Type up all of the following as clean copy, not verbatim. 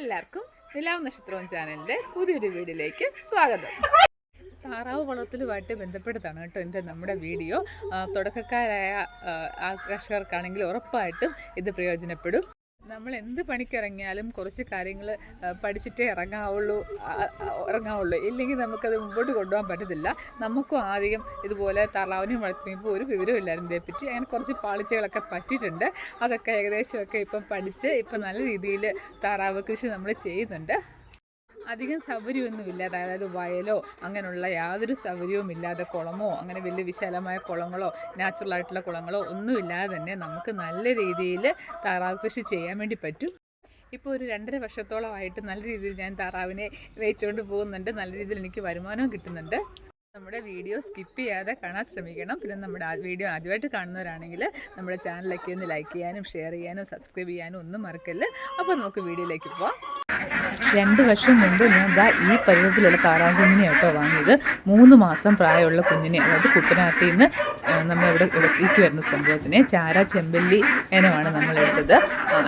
എല്ലാവർക്കും നിലാവ് നക്ഷത്രവും ചാനലിൻ്റെ പുതിയൊരു വീഡിയോയിലേക്ക് സ്വാഗതം. താറാവ് വളർത്തലുമായിട്ട് ബന്ധപ്പെട്ടതാണ് കേട്ടോ എൻ്റെ നമ്മുടെ വീഡിയോ. തുടക്കക്കാരായ കർഷകർക്കാണെങ്കിൽ ഉറപ്പായിട്ടും ഇത് പ്രയോജനപ്പെടും. നമ്മൾ എന്ത് പണിക്കിറങ്ങിയാലും കുറച്ച് കാര്യങ്ങൾ പഠിച്ചിട്ടേ ഇറങ്ങാവുള്ളൂ, ഇല്ലെങ്കിൽ നമുക്കത് മുമ്പോട്ട് കൊണ്ടുപോകാൻ പറ്റത്തില്ല. നമുക്കും ആദ്യം ഇതുപോലെ താറാവിനെയും വളർത്തിയപ്പോൾ ഒരു വിവരമില്ലായിരുന്നു ഇതേപ്പറ്റി. അങ്ങനെ കുറച്ച് പാളിച്ചകളൊക്കെ പറ്റിയിട്ടുണ്ട്. അതൊക്കെ ഏകദേശമൊക്കെ ഇപ്പം പഠിച്ച് ഇപ്പം നല്ല രീതിയിൽ താറാവ് കൃഷി നമ്മൾ ചെയ്യുന്നുണ്ട്. അധികം സൗകര്യമൊന്നുമില്ല, അതായത് വയലോ അങ്ങനെയുള്ള യാതൊരു സൗകര്യവും ഇല്ലാതെ കുളമോ അങ്ങനെ വലിയ വിശാലമായ കുളങ്ങളോ നാച്ചുറലായിട്ടുള്ള കുളങ്ങളോ ഒന്നുമില്ലാതെ തന്നെ നമുക്ക് നല്ല രീതിയിൽ താറാവ് കൃഷി ചെയ്യാൻ വേണ്ടി പറ്റും. ഇപ്പോൾ ഒരു 2.5 വർഷത്തോളമായിട്ട് നല്ല രീതിയിൽ ഞാൻ താറാവിനെ വേയിച്ചുകൊണ്ട് പോകുന്നുണ്ട്. നല്ല രീതിയിൽ എനിക്ക് വരുമാനവും കിട്ടുന്നുണ്ട്. നമ്മുടെ വീഡിയോ സ്കിപ്പ് ചെയ്യാതെ കാണാൻ ശ്രമിക്കണം. പിന്നെ നമ്മുടെ വീഡിയോ ആദ്യമായിട്ട് കാണുന്നവരാണെങ്കിൽ നമ്മുടെ ചാനലൊക്കെ ഒന്ന് ലൈക്ക് ചെയ്യാനും ഷെയർ ചെയ്യാനും സബ്സ്ക്രൈബ് ചെയ്യാനും ഒന്നും മറക്കല്ല. അപ്പോൾ നമുക്ക് വീഡിയോയിലേക്ക് പോവാം. 2 വർഷം മുമ്പ് ഞാൻ ഈ പരുവത്തിലുള്ള താറാവ് കുഞ്ഞിനെ കേട്ടോ വാങ്ങിയത്. 3 മാസം പ്രായമുള്ള കുഞ്ഞിനെ, അതായത് കുട്ടനാട്ടിൽ നിന്ന് നമ്മളിവിടെ ഇടത്തേക്ക് വരുന്ന സംഭവത്തിനെ ചാര ചെമ്പല്ലി ഇനമാണ് നമ്മളെടുത്തത്.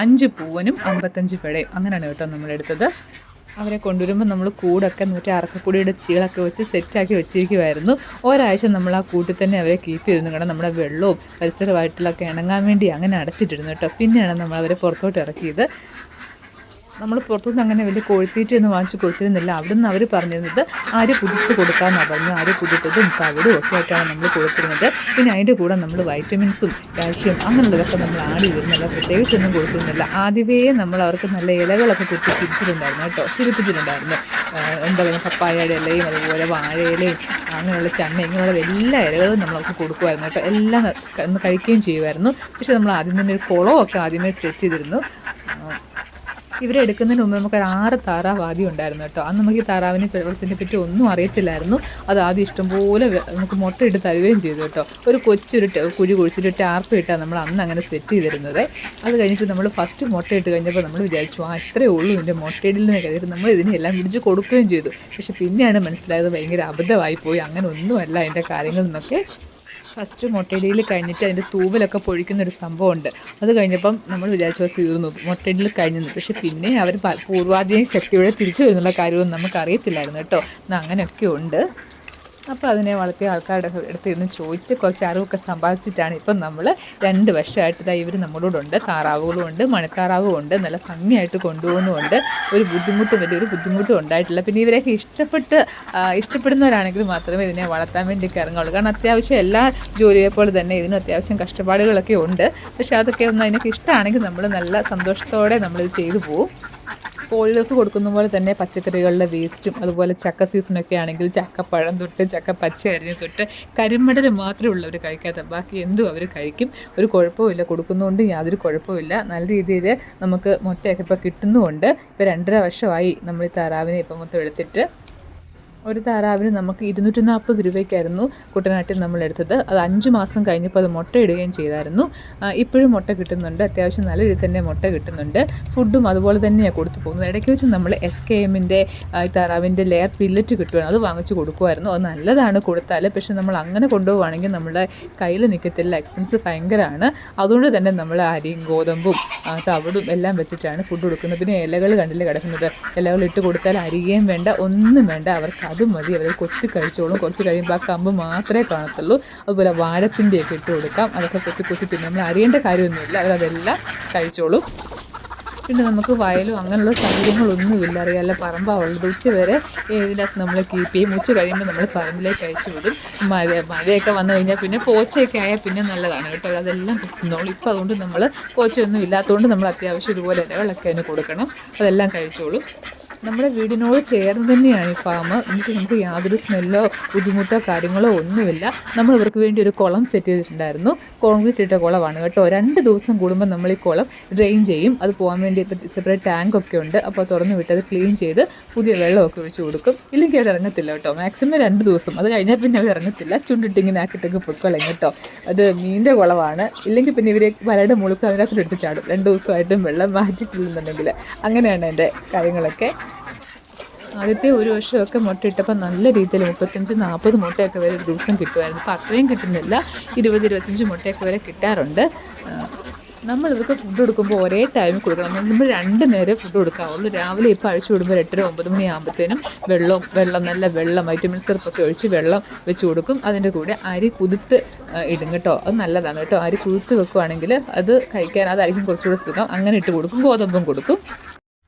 5 പൂവനും 55 പിടയും അങ്ങനെയാണ് കേട്ടോ നമ്മളെടുത്തത്. അവരെ കൊണ്ടുവരുമ്പോൾ നമ്മൾ കൂടൊക്കെ മറ്റേ അറക്കപ്പൊടിയുടെ ചീളൊക്കെ വെച്ച് സെറ്റാക്കി വെച്ചിരിക്കുമായിരുന്നു. ഒരാഴ്ച നമ്മൾ ആ കൂട്ടിൽ തന്നെ അവരെ കീപ്പ് ചെയ്തിരുന്നു. കാരണം നമ്മുടെ വെള്ളവും പരിസരമായിട്ടുള്ളൊക്കെ ഇണങ്ങാൻ വേണ്ടി അങ്ങനെ അടച്ചിട്ടിരുന്നു കേട്ടോ. പിന്നെയാണ് നമ്മൾ അവരെ പുറത്തോട്ട് ഇറക്കിയത്. നമ്മൾ പുറത്തുനിന്ന് അങ്ങനെ വലിയ കോഴിത്തീറ്റയൊന്നും വാങ്ങിച്ച് കൊടുത്തിരുന്നില്ല. അവിടെ നിന്ന് അവർ പറഞ്ഞിരുന്നത് ആര് കുതിർത്ത് കൊടുക്കാമെന്നാണ് പറഞ്ഞു. ആര് കുതിർത്തതും തവിടും ഒക്കെ ആയിട്ടാണ് നമ്മൾ കൊടുത്തിരുന്നത്. പിന്നെ അതിൻ്റെ കൂടെ നമ്മൾ വൈറ്റമിൻസും കാൽഷ്യം അങ്ങനെയുള്ളതൊക്കെ നമ്മൾ ആഡ് ചെയ്തിരുന്നില്ല, പ്രത്യേകിച്ചൊന്നും കൊടുത്തിരുന്നില്ല. ആദ്യമേ നമ്മൾ അവർക്ക് നല്ല ഇലകളൊക്കെ കുത്തി ശീലിപ്പിച്ചിട്ടുണ്ടായിരുന്നു. എന്താ പറയുക, പപ്പായയുടെ ഇലയും അതുപോലെ വാഴയിലയും അങ്ങനെയുള്ള ചണ്ണ ഇങ്ങനെയുള്ള എല്ലാ ഇലകളും നമ്മളവർക്ക് കൊടുക്കുമായിരുന്നു കേട്ടോ. എല്ലാം ഒന്ന് കഴിക്കുകയും ചെയ്യുമായിരുന്നു. പക്ഷേ നമ്മൾ ആദ്യം തന്നെ ഒരു കുളമൊക്കെ ആദ്യമേ സെറ്റ് ചെയ്തിരുന്നു. ഇവരെ എടുക്കുന്നതിന് മുമ്പ് നമുക്ക് 6 താറാവ് ആദ്യം ഉണ്ടായിരുന്നു കേട്ടോ. അന്ന് നമുക്ക് ഈ താറാവിനെ വെള്ളത്തിനെ പറ്റി ഒന്നും അറിയത്തില്ലായിരുന്നു. അത് ആദ്യം ഇഷ്ടംപോലെ നമുക്ക് മുട്ടയിട്ട് തരുകയും ചെയ്തു കേട്ടോ. ഒരു കൊച്ചൊരു കുഴി കുഴിച്ചിട്ട് ടാർപ്പ് ഇട്ടാണ് നമ്മൾ അന്ന് അങ്ങനെ സെറ്റ് ചെയ്തിരുന്നത്. അത് കഴിഞ്ഞിട്ട് നമ്മൾ ഫസ്റ്റ് മുട്ടയിട്ട് കഴിഞ്ഞപ്പോൾ നമ്മൾ വിചാരിച്ചു ഇത്രയേ ഉള്ളൂ ഇതിൻ്റെ മുട്ടയിടിൽ നിന്ന് കഴിഞ്ഞിട്ട് നമ്മൾ ഇതിനെല്ലാം പിടിച്ച് കൊടുക്കുകയും ചെയ്തു. പക്ഷെ പിന്നെയാണ് മനസ്സിലായത് ഭയങ്കര അബദ്ധമായിപ്പോയി, അങ്ങനെ ഒന്നുമല്ല അതിൻ്റെ കാര്യങ്ങൾ എന്നൊക്കെ. ഫസ്റ്റ് മുട്ടയിടയിൽ കഴിഞ്ഞിട്ട് അതിൻ്റെ തൂവലൊക്കെ പൊഴിക്കുന്നൊരു സംഭവമുണ്ട്. അത് കഴിഞ്ഞപ്പം നമ്മൾ വിചാരിച്ചത് തീർന്നു, മുട്ടയിടയിൽ കഴിഞ്ഞു. പക്ഷെ പിന്നെ അവർ പൂർവാധികം ശക്തിയോടെ തിരിച്ചു വരുന്നുള്ള കാര്യമൊന്നും നമുക്കറിയത്തില്ലായിരുന്നു കേട്ടോ. അങ്ങനെയൊക്കെ ഉണ്ട്. അപ്പോൾ അതിനെ വളർത്തിയ ആൾക്കാരുടെ അടുത്തിരുന്ന് ചോദിച്ച് കുറച്ച് അറിവൊക്കെ സമ്പാദിച്ചിട്ടാണ് ഇപ്പം നമ്മൾ 2 വർഷമായിട്ട് ഇവർ നമ്മളോടുണ്ട്. താറാവുകളും ഉണ്ട്, മണിത്താറാവും ഉണ്ട്. നല്ല ഭംഗിയായിട്ട് കൊണ്ടുപോകുന്നുമുണ്ട്. വലിയൊരു ബുദ്ധിമുട്ടും ഉണ്ടായിട്ടില്ല. പിന്നെ ഇവരെയൊക്കെ ഇഷ്ടപ്പെടുന്നവരാണെങ്കിൽ മാത്രമേ ഇതിനെ വളർത്താൻ വേണ്ടി ഇറങ്ങുള്ളൂ. കാരണം അത്യാവശ്യം എല്ലാ ജോലിയെപ്പോലെ തന്നെ ഇതിനും അത്യാവശ്യം കഷ്ടപ്പാടുകളൊക്കെ ഉണ്ട്. പക്ഷേ അതൊക്കെ ഒന്ന് അതിനൊക്കെ ഇഷ്ടമാണെങ്കിൽ നമ്മൾ നല്ല സന്തോഷത്തോടെ നമ്മളിത് ചെയ്തു പോകും. കോഴികൾക്ക് കൊടുക്കുന്ന പോലെ തന്നെ പച്ചക്കറികളുടെ വേസ്റ്റും അതുപോലെ ചക്ക സീസണൊക്കെ ആണെങ്കിൽ ചക്കപ്പഴം തൊട്ട് ചക്ക പച്ച അരിഞ്ഞ് തൊട്ട് കരിമടൽ മാത്രമേ ഉള്ളവർ കഴിക്കാത്ത, ബാക്കി എന്തും അവർ കഴിക്കും. ഒരു കുഴപ്പമില്ല, കൊടുക്കുന്നതുകൊണ്ട് യാതൊരു കുഴപ്പമില്ല. നല്ല രീതിയിൽ നമുക്ക് മുട്ടയൊക്കെ ഇപ്പോൾ കിട്ടുന്നുമുണ്ട്. ഇപ്പോൾ 2.5 വർഷമായി നമ്മൾ ഈ താറാവിനെ ഇപ്പം മൊത്തം എടുത്തിട്ട്. ഒരു താറാവിന് നമുക്ക് 240 രൂപയ്ക്കായിരുന്നു കുട്ടനാട്ടിൽ നമ്മൾ എടുത്തത്. അത് 5 മാസം കഴിഞ്ഞപ്പോൾ അത് മുട്ട ഇടുകയും ചെയ്തായിരുന്നു. ഇപ്പോഴും മുട്ട കിട്ടുന്നുണ്ട്, അത്യാവശ്യം നല്ല രീതിയിൽ തന്നെ മുട്ട കിട്ടുന്നുണ്ട്. ഫുഡും അതുപോലെ തന്നെയാണ് കൊടുത്തു പോകുന്നത്. ഇടയ്ക്ക് വെച്ച് നമ്മൾ SKMൻ്റെ താറാവിൻ്റെ ലെയർ പില്ലറ്റ് കിട്ടുമായിരുന്നു, അത് വാങ്ങിച്ച് കൊടുക്കുമായിരുന്നു. അത് നല്ലതാണ് കൊടുത്താൽ. പക്ഷേ നമ്മൾ അങ്ങനെ കൊണ്ടുപോവുകയാണെങ്കിൽ നമ്മുടെ കയ്യിൽ നിൽക്കത്തില്ല, എക്സ്പെൻസ് ഭയങ്കരമാണ്. അതുകൊണ്ട് തന്നെ നമ്മൾ അരിയും ഗോതമ്പും തവിടും എല്ലാം വെച്ചിട്ടാണ് ഫുഡ് കൊടുക്കുന്നത്. പിന്നെ ഇലകൾ കണ്ടില്ല കിടക്കുന്നത്, ഇലകൾ ഇട്ട് കൊടുത്താൽ അരിയുകയും വേണ്ട, ഒന്നും വേണ്ട, അവർക്ക് അതും മതി. അവർ കൊത്തി കഴിച്ചോളും. കുറച്ച് കഴിയുമ്പോൾ ആ കമ്പ് മാത്രമേ കാണത്തുള്ളൂ. അതുപോലെ വാഴപ്പിണ്ടിയൊക്കെ ഇട്ട് കൊടുക്കാം, അതൊക്കെ കൊത്തി തിന്നും. നമ്മൾ അറിയേണ്ട കാര്യമൊന്നുമില്ല, അവരതെല്ലാം കഴിച്ചോളും. പിന്നെ നമുക്ക് വയലും അങ്ങനെയുള്ള സൗകര്യങ്ങളൊന്നുമില്ല, അറിയാമല്ല, പറമ്പാവുള്ളത്. ഉച്ചവരെ ഇതിനകത്ത് നമ്മൾ കീപ്പ് ചെയ്യും. ഉച്ച കഴിയുമ്പോൾ നമ്മൾ പറമ്പിലേക്ക് അയച്ചു വിടും. മഴയൊക്കെ വന്നു കഴിഞ്ഞാൽ പിന്നെ പോച്ചയൊക്കെ ആയാൽ പിന്നെ നല്ലതാണ് കേട്ടോ, അതെല്ലാം തിന്നോളും. ഇപ്പോൾ അതുകൊണ്ട് നമ്മൾ പോച്ചയൊന്നും ഇല്ലാത്തതുകൊണ്ട് നമ്മൾ അത്യാവശ്യം ഇതുപോലെ ഇലകളൊക്കെ അതിന് കൊടുക്കണം, അതെല്ലാം കഴിച്ചോളും. നമ്മുടെ വീടിനോട് ചേർന്ന് തന്നെയാണ് ഈ ഫാം. എന്നുവെച്ചാൽ നമുക്ക് യാതൊരു സ്മെല്ലോ ബുദ്ധിമുട്ടോ കാര്യങ്ങളോ ഒന്നുമില്ല. നമ്മൾ ഇവർക്ക് വേണ്ടി ഒരു കുളം സെറ്റ് ചെയ്തിട്ടുണ്ടായിരുന്നു. കോൺക്രീറ്റ് ഇട്ട കുളമാണ് കേട്ടോ. 2 ദിവസം കൂടുമ്പോൾ നമ്മൾ ഈ കുളം ഡ്രെയിൻ ചെയ്യും. അത് പോകാൻ വേണ്ടി സെപ്പറേറ്റ് ടാങ്കൊക്കെ ഉണ്ട്. അപ്പോൾ തുറന്ന് വിട്ട് അത് ക്ലീൻ ചെയ്ത് പുതിയ വെള്ളമൊക്കെ ഒഴിച്ച് കൊടുക്കും. ഇല്ലെങ്കിൽ അവർ ഇറങ്ങത്തില്ല കേട്ടോ. മാക്സിമം 2 ദിവസം, അത് കഴിഞ്ഞാൽ പിന്നെ അവർ ഇറങ്ങത്തില്ല. ചുണ്ടിട്ടിങ്ങനെ ആക്കിയിട്ടൊക്കെ പൊക്കളയും കേട്ടോ. അത് മീനിൻ്റെ കുളമാണ്. ഇല്ലെങ്കിൽ പിന്നെ ഇവരെ വലയുടെ മുഴുക്ക അതിനകത്തോട്ട് എടുത്ത് ചാടും. 2 ദിവസമായിട്ടും വെള്ളം മാറ്റിയിട്ടില്ലെന്നുണ്ടെങ്കിൽ. അങ്ങനെയാണ് എൻ്റെ കാര്യങ്ങളൊക്കെ. ആദ്യത്തെ 1 വർഷമൊക്കെ മുട്ടയിട്ടപ്പോൾ നല്ല രീതിയിൽ 35-40 മുട്ടയൊക്കെ വരെ ഒരു ദിവസം കിട്ടുമായിരുന്നു. അപ്പോൾ അത്രയും കിട്ടുന്നില്ല, 20-25 മുട്ടയൊക്കെ വരെ കിട്ടാറുണ്ട്. നമ്മൾ ഇവർക്ക് ഫുഡ് കൊടുക്കുമ്പോൾ ഒരേ ടൈമിൽ കൊടുക്കണം. നമ്മൾ 2 നേരം ഫുഡ് കൊടുക്കാവുള്ളൂ. രാവിലെ ഇപ്പോൾ അഴിച്ചു വിടുമ്പോൾ 8-9 മണിയാകുമ്പോഴത്തേനും വെള്ളം നല്ല വെള്ളം വൈറ്റമിൻ സിറപ്പൊക്കെ ഒഴിച്ച് വെള്ളം വെച്ച് കൊടുക്കും. അതിൻ്റെ കൂടെ അരി കുതിർത്ത് ഇടും കേട്ടോ. അത് നല്ലതാണ് കേട്ടോ. അരി കുതിർത്ത് വെക്കുകയാണെങ്കിൽ അത് കഴിക്കാൻ അതായിരിക്കും കുറച്ചുകൂടെ സുഖം. അങ്ങനെ ഇട്ട് കൊടുക്കും. ഗോതമ്പും കൊടുക്കും.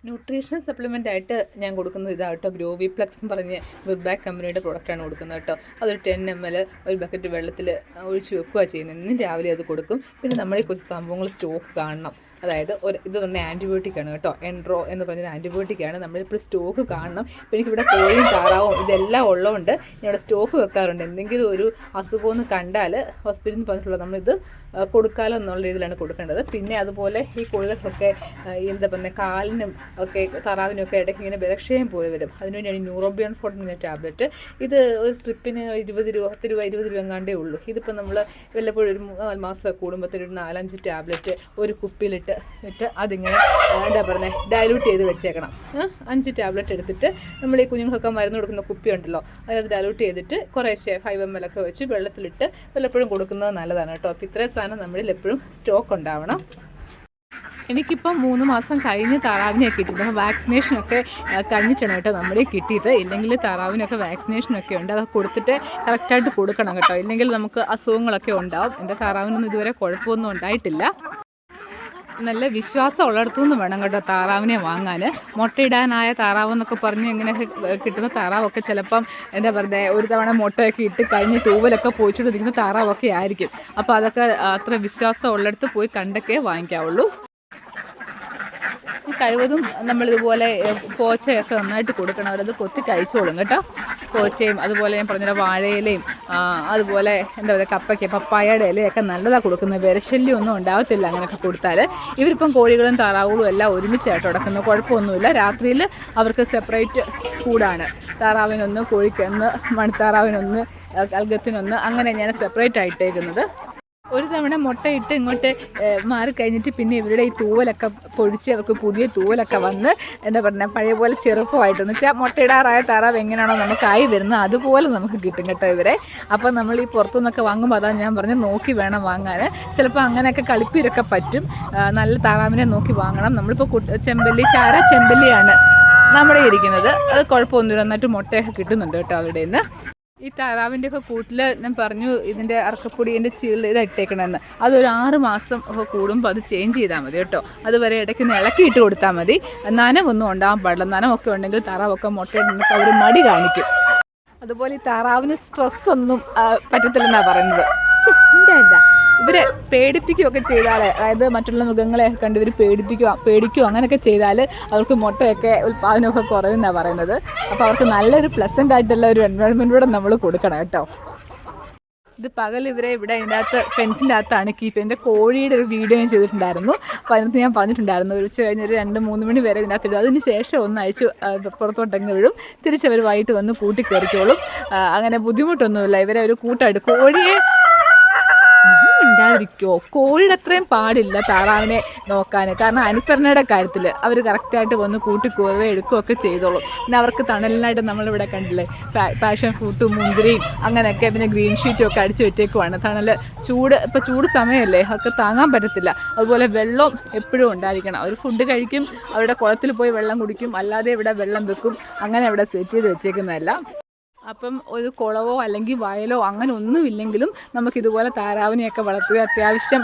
ന്യൂട്രീഷണൽ സപ്ലിമെൻ്റ് ആയിട്ട് ഞാൻ കൊടുക്കുന്നത് ഇതാട്ടോ, ഗ്രോവി പ്ലക്സ് എന്ന് പറഞ്ഞ് വിർബാക്ക് കമ്പനിയുടെ പ്രോഡക്റ്റാണ് കൊടുക്കുന്നത് കേട്ടോ. അതൊരു 10 ml ഒരു ബക്കറ്റ് വെള്ളത്തിൽ ഒഴിച്ച് വെക്കുക ചെയ്യുന്നത്. ഇന്നും രാവിലെ അത് കൊടുക്കും. പിന്നെ നമ്മളീ കുറച്ച് സംഭവങ്ങൾ സ്റ്റോക്ക് കാണണം. അതായത് ഇത് പറഞ്ഞ ആൻറ്റിബയോട്ടിക്കാണ് കേട്ടോ. എൻട്രോ എന്ന് പറഞ്ഞൊരു ആൻറ്റിബയോട്ടിക്കാണ്. നമ്മളിപ്പോൾ സ്റ്റോക്ക് കാണണം. ഇപ്പോൾ എനിക്കിവിടെ കോഴിയും താറാവും ഇതെല്ലാം ഉള്ളതുകൊണ്ട് ഞാനിവിടെ സ്റ്റോക്ക് വെക്കാറുണ്ട്. എന്തെങ്കിലും ഒരു അസുഖമെന്ന് കണ്ടാൽ ഹോസ്പിറ്റലിൽ നിന്ന് പറഞ്ഞിട്ടുള്ളത് നമ്മളിത് കൊടുക്കാമല്ലോ എന്നുള്ള രീതിയിലാണ് കൊടുക്കേണ്ടത്. പിന്നെ അതുപോലെ ഈ കോഴികൾക്കൊക്കെ എന്താ പറയുക കാലിനും ഒക്കെ താറാവിനും ഒക്കെ ഇടയ്ക്ക് ഇങ്ങനെ ബലക്ഷയം പോലെ വരും. അതിനുവേണ്ടിയാണ് ന്യൂറോബിയോൺ ഫോർട്ട് എന്ന ടാബ്ലറ്റ്. ഇത് ഒരു സ്ട്രിപ്പിന് 20 രൂപ 20 രൂപ എങ്ങാണ്ടേ ഉള്ളൂ. ഇതിപ്പോൾ നമ്മൾ വല്ലപ്പോഴും ഒരു 4 മാസം കൂടുമ്പോഴത്തേനും ഒരു 4-5 ടാബ്ലറ്റ് ഒരു കുപ്പിയിലിട്ട് അതിങ്ങനെ എന്താ പറയുന്നത് ഡയലൂട്ട് ചെയ്ത് വെച്ചേക്കണം. 5 ടാബ്ലറ്റ് എടുത്തിട്ട് നമ്മൾ ഈ കുഞ്ഞുങ്ങൾക്കൊക്കെ മരുന്ന് കൊടുക്കുന്ന കുപ്പി ഉണ്ടല്ലോ, അതിനകത്ത് ഡയലൂട്ട് ചെയ്തിട്ട് കുറേശ്ശെ 5 ml ഒക്കെ വെച്ച് വെള്ളത്തിലിട്ട് വല്ലപ്പോഴും കൊടുക്കുന്നത് നല്ലതാണ് കേട്ടോ. അപ്പോൾ ഇത്രയും സാധനം നമ്മളിൽ എപ്പോഴും സ്റ്റോക്ക് ഉണ്ടാവണം. എനിക്കിപ്പം 3 മാസം കഴിഞ്ഞ് താറാവിനെ കിട്ടിയത്. അപ്പോൾ വാക്സിനേഷനൊക്കെ കഴിഞ്ഞിട്ടാണ് കേട്ടോ നമ്മുടെ കിട്ടിയത്. ഇല്ലെങ്കിൽ താറാവിനൊക്കെ വാക്സിനേഷനൊക്കെ ഉണ്ട്. അതൊക്കെ കൊടുത്തിട്ട് കറക്റ്റായിട്ട് കൊടുക്കണം കേട്ടോ. ഇല്ലെങ്കിൽ നമുക്ക് അസുഖങ്ങളൊക്കെ ഉണ്ടാവും. എൻ്റെ താറാവിനൊന്നും ഇതുവരെ കുഴപ്പമൊന്നും ഉണ്ടായിട്ടില്ല. നല്ല വിശ്വാസം ഉള്ളിടത്തുനിന്ന് വേണം കേട്ടോ താറാവിനെ വാങ്ങാൻ. മുട്ടയിടാനായ താറാവെന്നൊക്കെ പറഞ്ഞ് ഇങ്ങനെ കിട്ടുന്ന താറാവൊക്കെ ചിലപ്പം എന്താ പറയുക ഒരു തവണ മുട്ടയൊക്കെ ഇട്ട് കഴിഞ്ഞ് തൂവലൊക്കെ പോയിച്ചിട്ടിരിക്കുന്ന താറാവൊക്കെ ആയിരിക്കും. അപ്പോൾ അതൊക്കെ അത്ര വിശ്വാസം ഉള്ളിടത്ത് പോയി കണ്ടൊക്കെ വാങ്ങിക്കാവുള്ളൂ. കഴിവതും നമ്മളിതുപോലെ പോച്ചയൊക്കെ നന്നായിട്ട് കൊടുക്കണം. അവരത് കൊത്തി കഴിച്ചോളും കേട്ടോ. പോച്ചയും അതുപോലെ ഞാൻ പറഞ്ഞ വാഴയിലയും അതുപോലെ എന്താ പറയുക കപ്പയ്ക്ക് പപ്പായയുടെ ഇലയൊക്കെ നല്ലതാണ് കൊടുക്കുന്നത്. വിരശല്യം ഒന്നും ഉണ്ടാകത്തില്ല അങ്ങനെയൊക്കെ കൊടുത്താൽ. ഇവരിപ്പം കോഴികളും താറാവുകളും എല്ലാം ഒരുമിച്ചായിട്ട് കിടക്കുന്നത്. കുഴപ്പമൊന്നുമില്ല. രാത്രിയിൽ അവർക്ക് സെപ്പറേറ്റ് കൂടാണ്. താറാവിനൊന്ന്, കോഴിക്കൊന്ന്, മണിത്താറാവിനൊന്ന്, അൽഗത്തിനൊന്ന്, അങ്ങനെ ഞാൻ സെപ്പറേറ്റ് ആയിട്ടേക്കുന്നത്. ഒരു തവണ മുട്ടയിട്ട് ഇങ്ങോട്ട് മാറിക്കഴിഞ്ഞിട്ട് പിന്നെ ഇവരുടെ ഈ തൂവലൊക്കെ പൊഴിച്ച് അവർക്ക് പുതിയ തൂവലൊക്കെ വന്ന് എന്താ പറയുക പഴയ പോലെ ചെറുപ്പമായിട്ടെന്ന് വെച്ചാൽ മുട്ടയിടാറായ താറാവ് എങ്ങനെയാണോ നമുക്കായി വരുന്നത് അതുപോലെ നമുക്ക് കിട്ടും കേട്ടോ ഇവരെ. അപ്പോൾ നമ്മൾ ഈ പുറത്തുനിന്നൊക്കെ വാങ്ങുമ്പോൾ അതാണ് ഞാൻ പറഞ്ഞത് നോക്കി വേണം വാങ്ങാൻ. ചിലപ്പോൾ അങ്ങനെയൊക്കെ കളിപ്പീരൊക്കെ പറ്റും. നല്ല താറാവിനെ നോക്കി വാങ്ങണം. നമ്മളിപ്പോൾ ചാര ചെമ്പല്ലിയാണ് നമ്മുടെ ഇരിക്കുന്നത്. അത് കുഴപ്പമൊന്നുമില്ല. നന്നായിട്ട് മുട്ടയൊക്കെ കിട്ടുന്നുണ്ട് കേട്ടോ അവരുടെ നിന്ന്. ഈ താറാവിൻ്റെയൊക്കെ കൂട്ടിൽ ഞാൻ പറഞ്ഞു ഇതിൻ്റെ അറക്കപ്പൊടിൻ്റെ ഇട്ടേക്കണമെന്ന്. അതൊരു 6 മാസം ഒക്കെ കൂടുമ്പോൾ അത് ചേഞ്ച് ചെയ്താൽ മതി കേട്ടോ. അതുവരെ ഇടയ്ക്ക് ഇളക്കിയിട്ട് കൊടുത്താൽ മതി. നനവൊന്നും ഉണ്ടാകാൻ പാടില്ല. നനവൊക്കെ ഉണ്ടെങ്കിൽ താറാവൊക്കെ മുട്ടയിടുന്നൊക്കെ അവർ മടി കാണിക്കും. അതുപോലെ ഈ താറാവിന് സ്ട്രെസ്സൊന്നും പറ്റത്തില്ലെന്നാണ് പറയുന്നത്. ഇല്ല ഇവരെ പേടിപ്പിക്കുകയൊക്കെ ചെയ്താൽ, അതായത് മറ്റുള്ള മൃഗങ്ങളെയൊക്കെ കണ്ട് ഇവർ പേടിക്കുകയോ അങ്ങനെയൊക്കെ ചെയ്താൽ അവർക്ക് മുട്ടയൊക്കെ ഉൽപ്പാദനമൊക്കെ കുറയുമെന്നാണ് പറയുന്നത്. അപ്പോൾ അവർക്ക് നല്ലൊരു പ്ലസൻ്റ് ആയിട്ടുള്ള ഒരു എൻവയോൺമെൻറ്റൂടെ നമ്മൾ കൊടുക്കണം കേട്ടോ. ഇത് പകൽ ഇവരെ ഇവിടെ ഇതിനകത്ത് ഫെൻസിൻ്റെ അകത്താണ് കീപ്പ്. എൻ്റെ കോഴിയുടെ ഒരു വീഡിയോ ഞാൻ ചെയ്തിട്ടുണ്ടായിരുന്നു. അപ്പോൾ അതിനകത്ത് ഞാൻ പറഞ്ഞിട്ടുണ്ടായിരുന്നു ഒരു ഉച്ച കഴിഞ്ഞ് ഒരു 2-3 മണി വരെ ഇതിനകത്ത് ഇടും. അതിന് ശേഷം ഒന്ന് അയച്ചു പുറത്തോട്ടെങ്ങ് വിടും. തിരിച്ചവർ വൈകിട്ട് വന്ന് കൂട്ടി കയറിക്കോളും. അങ്ങനെ ബുദ്ധിമുട്ടൊന്നുമില്ല. ഇവരെ ഒരു കൂട്ടെടുക്കും. കോഴിയെ ഉണ്ടായിരിക്കുമോ? കോഴിയുടെ അത്രയും പാടില്ല താറാവിനെ നോക്കാൻ. കാരണം അനുസരണയുടെ കാര്യത്തിൽ അവർ കറക്റ്റായിട്ട് വന്ന് കൂട്ടിക്കോറുകയോ എടുക്കുകയൊക്കെ ചെയ്തോളും. പിന്നെ അവർക്ക് തണലിനായിട്ട് നമ്മളിവിടെ കണ്ടില്ലേ പാഷൻ ഫ്രൂട്ടും മുന്തിരിയും അങ്ങനെയൊക്കെ പിന്നെ ഗ്രീൻ ഷീറ്റും ഒക്കെ അടിച്ച് വെച്ചേക്കുവാണ്. തണൽ ഇപ്പോൾ ചൂട് സമയമല്ലേ, അവർക്ക് താങ്ങാൻ പറ്റത്തില്ല. അതുപോലെ വെള്ളം എപ്പോഴും ഉണ്ടായിരിക്കണം. അവർ ഫുഡ് കഴിക്കും, അവരുടെ കുളത്തിൽ പോയി വെള്ളം കുടിക്കും, അല്ലാതെ ഇവിടെ വെള്ളം വെക്കും. അങ്ങനെ ഇവിടെ സെറ്റ് ചെയ്ത് വെച്ചേക്കുന്നതല്ല. അപ്പം ഒരു കുളവോ അല്ലെങ്കിൽ വയലോ അങ്ങനെ ഒന്നുമില്ലെങ്കിലും നമുക്കിതുപോലെ താറാവിനെയൊക്കെ വളർത്തുക അത്യാവശ്യം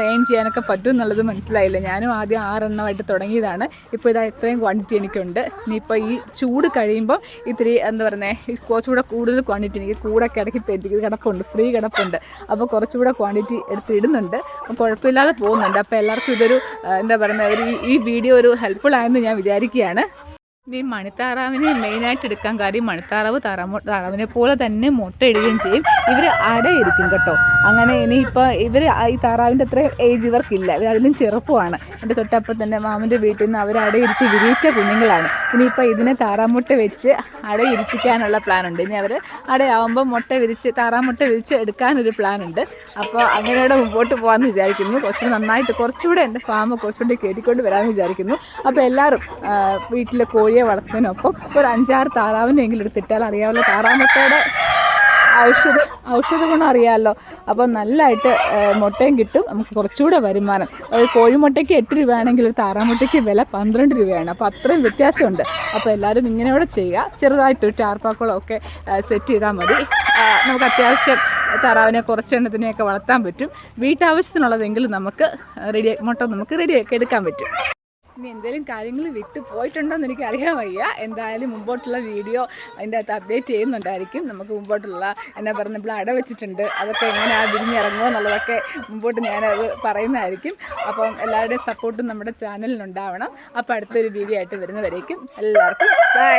ഏൺ ചെയ്യാനൊക്കെ പറ്റും എന്നുള്ളത് മനസ്സിലായില്ല. ഞാനും ആദ്യം 6 എണ്ണമായിട്ട് തുടങ്ങിയതാണ്. ഇപ്പോൾ ഇതാ ഇത്രയും ക്വാണ്ടിറ്റി എനിക്കുണ്ട്. ഇനിയിപ്പോൾ ഈ ചൂട് കഴിയുമ്പോൾ ഇത്തിരി എന്താ പറയുന്നത് കുറച്ചുകൂടെ കൂടുതൽ ക്വാണ്ടിറ്റി എനിക്ക് കൂടൊക്കെ ഇടയ്ക്ക് കിടപ്പുണ്ട്, ഫ്രീ കിടപ്പുണ്ട്. അപ്പോൾ കുറച്ചുകൂടെ ക്വാണ്ടിറ്റി എടുത്തിടുന്നുണ്ട്. അപ്പോൾ കുഴപ്പമില്ലാതെ പോകുന്നുണ്ട്. അപ്പോൾ എല്ലാവർക്കും ഇതൊരു എന്താ പറയുന്നത് ഈ വീഡിയോ ഒരു ഹെൽപ്ഫുൾ ആയെന്ന് ഞാൻ വിചാരിക്കുകയാണ്. ഈ മണിത്താറാവിനെ മെയിനായിട്ട് എടുക്കാൻ കാര്യം മണിത്താറാവ് താറാവിനെ പോലെ തന്നെ മുട്ടയിടുകയും ചെയ്യും. ഇവർ അടയിരിക്കും കേട്ടോ. അങ്ങനെ ഇനിയിപ്പോൾ ഇവർ ഈ താറാവിൻ്റെ അത്രയും ഏജ് ഇവർക്കില്ല. ഇവർ അതിലും ചെറുപ്പമാണ്. എൻ്റെ തൊട്ടപ്പം തന്നെ മാമൻ്റെ വീട്ടിൽ നിന്ന് അവർ അടയിരുത്തി വിരിയിച്ച കുഞ്ഞുങ്ങളാണ്. ഇനിയിപ്പോൾ ഇതിനെ താറാമുട്ട വെച്ച് അടയിരിപ്പിക്കാനുള്ള പ്ലാനുണ്ട്. ഇനി അവർ അടയാവുമ്പോൾ താറാമുട്ട വിരിച്ച് എടുക്കാനൊരു പ്ലാനുണ്ട്. അപ്പോൾ അങ്ങനെയുടെ മുമ്പോട്ട് പോകാമെന്ന് വിചാരിക്കുന്നു. കുറച്ചുകൂടെ എൻ്റെ ഫാം കുറച്ചുകൂടി കയറ്റിക്കൊണ്ട് വരാമെന്ന് വിചാരിക്കുന്നു. അപ്പോൾ എല്ലാവരും വീട്ടിലെ കോഴിയെ വളർത്തുന്നതിനൊപ്പം ഒരു 5-6 താറാവിനെങ്കിലും എടുത്തിട്ടാൽ അറിയാവുന്ന താറാമുട്ടയുടെ ഔഷധം ഔഷധ ഗുണം അറിയാമല്ലോ. അപ്പോൾ നല്ലതായിട്ട് മുട്ടയും കിട്ടും, നമുക്ക് കുറച്ചുകൂടെ വരുമാനം. ഒരു കോഴിമുട്ടയ്ക്ക് 8 രൂപയാണെങ്കിൽ ഒരു താറാമുട്ടയ്ക്ക് വില 12 രൂപയാണ്. അപ്പോൾ അത്രയും വ്യത്യാസമുണ്ട്. അപ്പോൾ എല്ലാവരും ഇങ്ങനെയോടെ ചെയ്യുക. ചെറുതായിട്ട് ഒരു ടാർപ്പാക്കുളമൊക്കെ സെറ്റ് ചെയ്താൽ മതി. നമുക്ക് അത്യാവശ്യം താറാവിനെ കുറച്ചെണ്ണത്തിനെയൊക്കെ വളർത്താൻ പറ്റും. വീട്ടാവശ്യത്തിനുള്ളതെങ്കിലും നമുക്ക് മുട്ട നമുക്ക് റെഡിയാക്കി എടുക്കാൻ പറ്റും. ഇനി എന്തെങ്കിലും കാര്യങ്ങൾ വിട്ടു പോയിട്ടുണ്ടോയെന്ന് എനിക്ക് അറിയാൻ വയ്യ. എന്തായാലും മുമ്പോട്ടുള്ള വീഡിയോ അതിൻ്റെ അകത്ത് അപ്ഡേറ്റ് ചെയ്യുന്നുണ്ടായിരിക്കും. നമുക്ക് മുമ്പോട്ടുള്ള എന്നാ പറഞ്ഞപ്പോൾ അട വെച്ചിട്ടുണ്ട്, അതൊക്കെ എങ്ങനെയാണ് വിരിഞ്ഞിറങ്ങുമോ എന്നുള്ളതൊക്കെ മുമ്പോട്ട് ഞാനത് പറയുന്നതായിരിക്കും. അപ്പം എല്ലാവരുടെയും സപ്പോർട്ടും നമ്മുടെ ചാനലിനുണ്ടാവണം. അപ്പോൾ അടുത്തൊരു വീഡിയോ ആയിട്ട് വരുന്നവരേക്കും എല്ലാവർക്കും ബൈ.